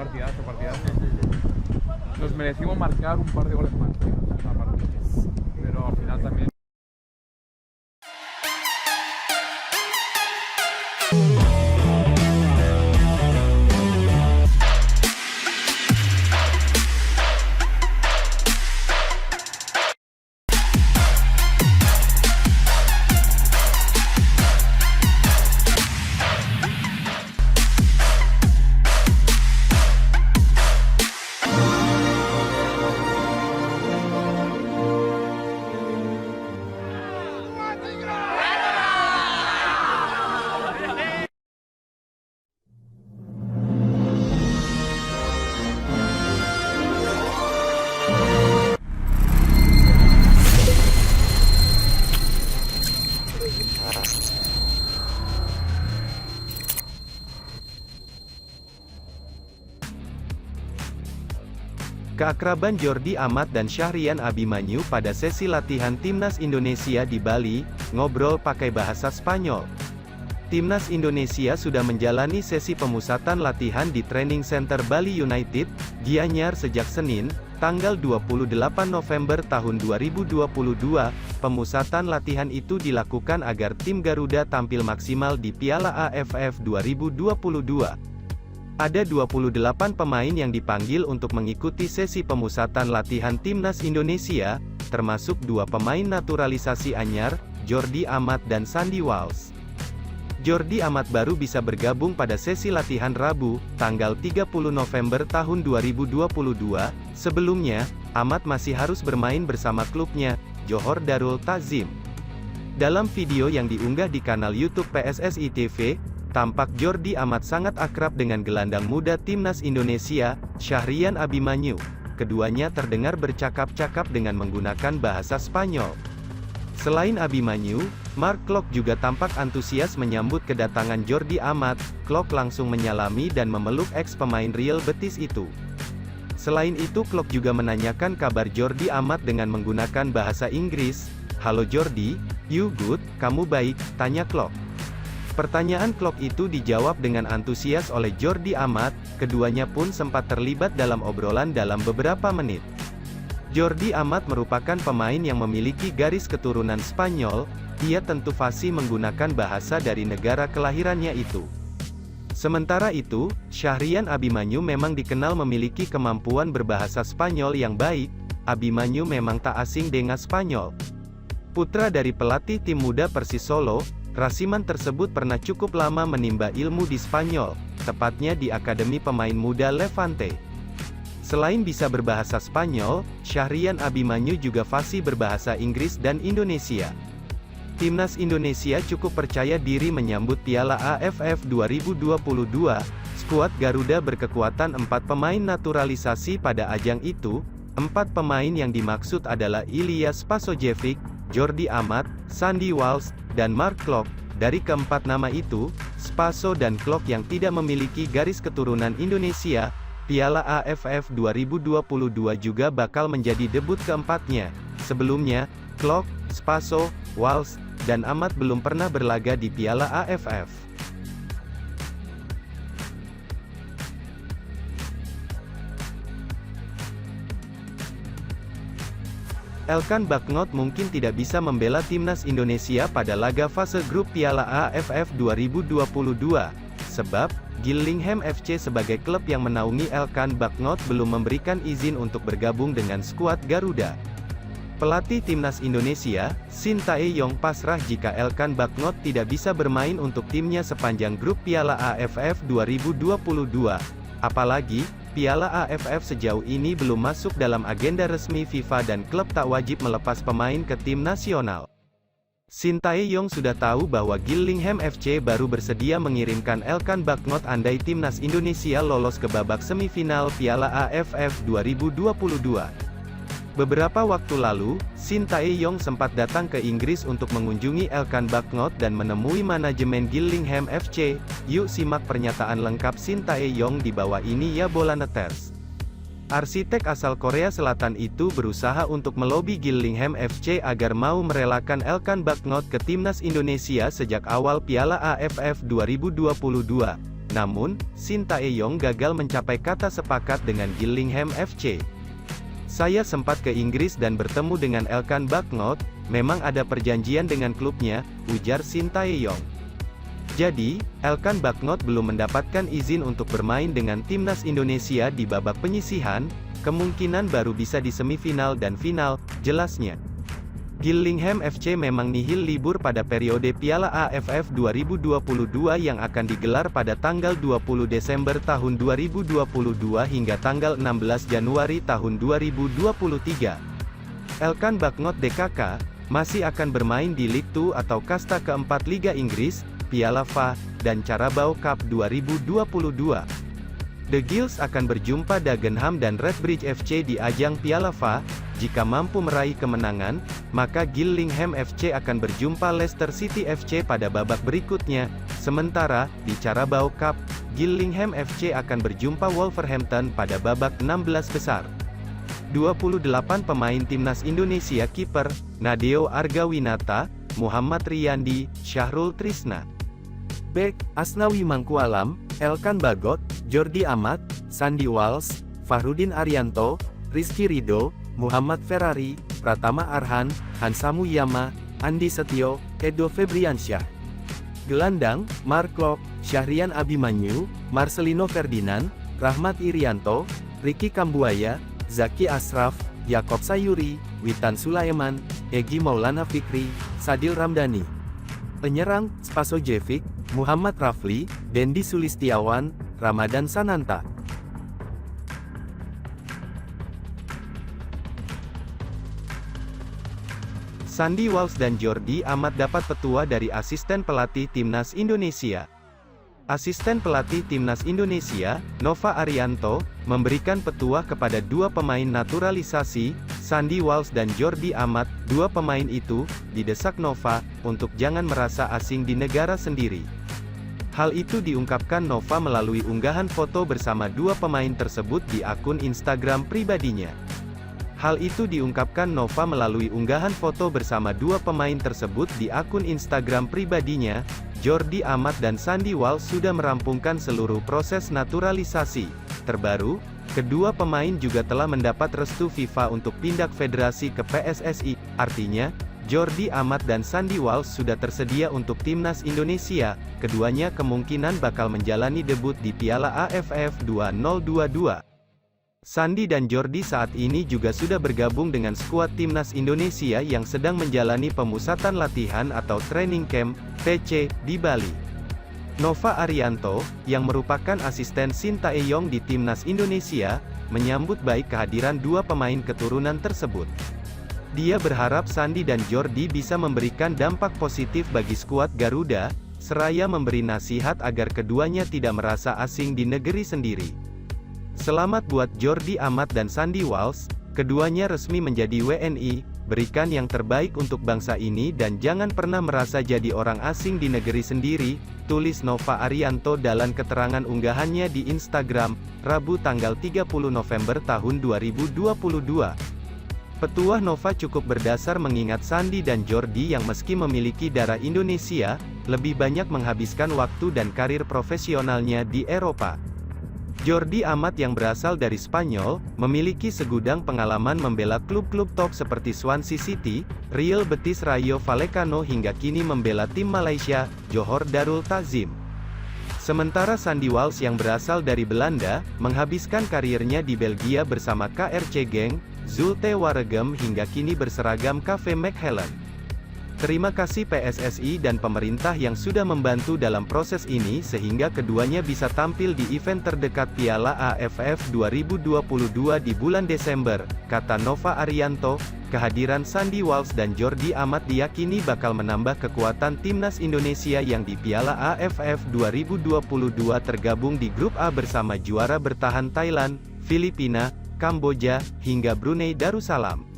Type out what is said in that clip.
partidazo, partidazo. Nos merecimos marcar un par de goles más, tío, aparte. Pero al final también. Keakraban Jordi Amat dan Syahrian Abimanyu pada sesi latihan Timnas Indonesia di Bali, ngobrol pakai bahasa Spanyol. Timnas Indonesia sudah menjalani sesi pemusatan latihan di Training Center Bali United, Gianyar sejak Senin, tanggal 28 November tahun 2022. Pemusatan latihan itu dilakukan agar tim Garuda tampil maksimal di Piala AFF 2022. Ada 28 pemain yang dipanggil untuk mengikuti sesi pemusatan latihan Timnas Indonesia, termasuk 2 pemain naturalisasi anyar, Jordi Amat dan Sandy Walsh. Jordi Amat baru bisa bergabung pada sesi latihan Rabu, tanggal 30 November tahun 2022. Sebelumnya, Amat masih harus bermain bersama klubnya, Johor Darul Ta'zim. Dalam video yang diunggah di kanal YouTube PSSI TV, tampak Jordi Amat sangat akrab dengan gelandang muda Timnas Indonesia, Syahrian Abimanyu. Keduanya terdengar bercakap-cakap dengan menggunakan bahasa Spanyol. Selain Abimanyu, Mark Klok juga tampak antusias menyambut kedatangan Jordi Amat. Klok langsung menyalami dan memeluk ex-pemain Real Betis itu. Selain itu Klok juga menanyakan kabar Jordi Amat dengan menggunakan bahasa Inggris. "Halo Jordi, you good, kamu baik?" tanya Klok. Pertanyaan Klok itu dijawab dengan antusias oleh Jordi Amat. Keduanya pun sempat terlibat dalam obrolan dalam beberapa menit. Jordi Amat merupakan pemain yang memiliki garis keturunan Spanyol. Ia tentu fasih menggunakan bahasa dari negara kelahirannya itu. Sementara itu, Syahrian Abimanyu memang dikenal memiliki kemampuan berbahasa Spanyol yang baik. Abimanyu memang tak asing dengan Spanyol. Putra dari pelatih tim muda Persis Solo, Rasiman tersebut pernah cukup lama menimba ilmu di Spanyol, tepatnya di Akademi Pemain Muda Levante. Selain bisa berbahasa Spanyol, Syahrian Abimanyu juga fasih berbahasa Inggris dan Indonesia. Timnas Indonesia cukup percaya diri menyambut Piala AFF 2022. Skuad Garuda berkekuatan 4 pemain naturalisasi pada ajang itu. 4 pemain yang dimaksud adalah Ilija Spasojevic, Jordi Amat, Sandy Walsh, dan Mark Klok. Dari keempat nama itu, Spaso dan Klok yang tidak memiliki garis keturunan Indonesia, Piala AFF 2022 juga bakal menjadi debut keempatnya. Sebelumnya, Klok, Spaso, Walsh, dan Amat belum pernah berlaga di Piala AFF. Elkan Bagnot mungkin tidak bisa membela Timnas Indonesia pada laga fase grup Piala AFF 2022, sebab Gillingham FC sebagai klub yang menaungi Elkan Bagnot belum memberikan izin untuk bergabung dengan skuad Garuda. Pelatih Timnas Indonesia, Shin Tae-yong pasrah jika Elkan Bagnot tidak bisa bermain untuk timnya sepanjang grup Piala AFF 2022. Apalagi, Piala AFF sejauh ini belum masuk dalam agenda resmi FIFA dan klub tak wajib melepas pemain ke tim nasional. Shin Tae-yong sudah tahu bahwa Gillingham FC baru bersedia mengirimkan Elkan Bagnot andai timnas Indonesia lolos ke babak semifinal Piala AFF 2022. Beberapa waktu lalu, Shin Tae-yong sempat datang ke Inggris untuk mengunjungi Elkan Bagnot dan menemui manajemen Gillingham FC. Yuk simak pernyataan lengkap Shin Tae-yong di bawah ini ya Bolaneters. Arsitek asal Korea Selatan itu berusaha untuk melobi Gillingham FC agar mau merelakan Elkan Bagnot ke timnas Indonesia sejak awal Piala AFF 2022. namun, Sintayong gagal mencapai kata sepakat dengan Gillingham FC. Saya sempat ke Inggris dan bertemu dengan Elkan Bagnot, memang ada perjanjian dengan klubnya, ujar Sintayong. Jadi, Elkan Bagnot belum mendapatkan izin untuk bermain dengan timnas Indonesia di babak penyisihan, kemungkinan baru bisa di semifinal dan final, jelasnya. Gillingham FC memang nihil libur pada periode Piala AFF 2022 yang akan digelar pada tanggal 20 Desember tahun 2022 hingga tanggal 16 Januari tahun 2023. Elkan Bagnot DKK masih akan bermain di League 2 atau kasta keempat Liga Inggris, Piala FA, dan Carabao Cup 2022. The Gills akan berjumpa Dagenham dan Redbridge FC di ajang Piala FA. Jika mampu meraih kemenangan, maka Gillingham FC akan berjumpa Leicester City FC pada babak berikutnya. Sementara, di Carabao Cup, Gillingham FC akan berjumpa Wolverhampton pada babak 16 besar. 28 pemain timnas Indonesia kiper, Nadeo Argawinata, Muhammad Riyandi, Syahrul Trisna. Bek, Asnawi Mangkualam, Elkan Bagot, Jordi Amat, Sandy Walsh, Fahrudin Arianto, Rizky Ridho, Muhammad Ferrari, Pratama Arhan, Hansamu Yama, Andi Setio, Edo Febriansyah. Gelandang, Mark Klok, Syahrian Abimanyu, Marcelino Ferdinand, Rahmat Irianto, Ricky Kambuaya, Zaki Ashraf, Yakob Sayuri, Witan Sulaiman, Egi Maulana Fikri, Sadil Ramdhani. Penyerang, Spasojevic, Muhammad Rafli, Dendi Sulistiawan, Ramadan Sananta. Sandy Walsh dan Jordi Amat dapat petua dari asisten pelatih timnas Indonesia. Asisten pelatih timnas Indonesia, Nova Arianto, memberikan petua kepada dua pemain naturalisasi, Sandy Walsh dan Jordi Amat. Dua pemain itu didesak Nova untuk jangan merasa asing di negara sendiri. Hal itu diungkapkan Nova melalui unggahan foto bersama dua pemain tersebut di akun Instagram pribadinya. Hal itu diungkapkan Nova melalui unggahan foto bersama dua pemain tersebut di akun Instagram pribadinya. Jordi Amat dan Sandy Walsh sudah merampungkan seluruh proses naturalisasi terbaru. Kedua pemain juga telah mendapat restu FIFA untuk pindah federasi ke PSSI. Artinya, Jordi Amat dan Sandy Walsh sudah tersedia untuk timnas Indonesia. Keduanya kemungkinan bakal menjalani debut di Piala AFF 2022. Sandy dan Jordi saat ini juga sudah bergabung dengan skuad timnas Indonesia yang sedang menjalani pemusatan latihan atau training camp, TC, di Bali. Nova Arianto, yang merupakan asisten Sintayong di timnas Indonesia, menyambut baik kehadiran dua pemain keturunan tersebut. Dia berharap Sandy dan Jordi bisa memberikan dampak positif bagi skuad Garuda, seraya memberi nasihat agar keduanya tidak merasa asing di negeri sendiri. Selamat buat Jordi Amat dan Sandy Walsh, keduanya resmi menjadi WNI, berikan yang terbaik untuk bangsa ini dan jangan pernah merasa jadi orang asing di negeri sendiri, tulis Nova Arianto dalam keterangan unggahannya di Instagram, Rabu tanggal 30 November tahun 2022. Petuah Nova cukup berdasar mengingat Sandy dan Jordi yang meski memiliki darah Indonesia, lebih banyak menghabiskan waktu dan karir profesionalnya di Eropa. Jordi Amat yang berasal dari Spanyol, memiliki segudang pengalaman membela klub-klub top seperti Swansea City, Real Betis Rayo Vallecano hingga kini membela tim Malaysia, Johor Darul Ta'zim. Sementara Sandy Walsh yang berasal dari Belanda, menghabiskan karirnya di Belgia bersama KRC Genk, Zulte Waregem hingga kini berseragam Cafe Mechelen. Terima kasih PSSI dan pemerintah yang sudah membantu dalam proses ini sehingga keduanya bisa tampil di event terdekat Piala AFF 2022 di bulan Desember, kata Nova Arianto. Kehadiran Sandy Walsh dan Jordi Amat diyakini bakal menambah kekuatan timnas Indonesia yang di Piala AFF 2022 tergabung di grup A bersama juara bertahan Thailand, Filipina, Kamboja, hingga Brunei Darussalam.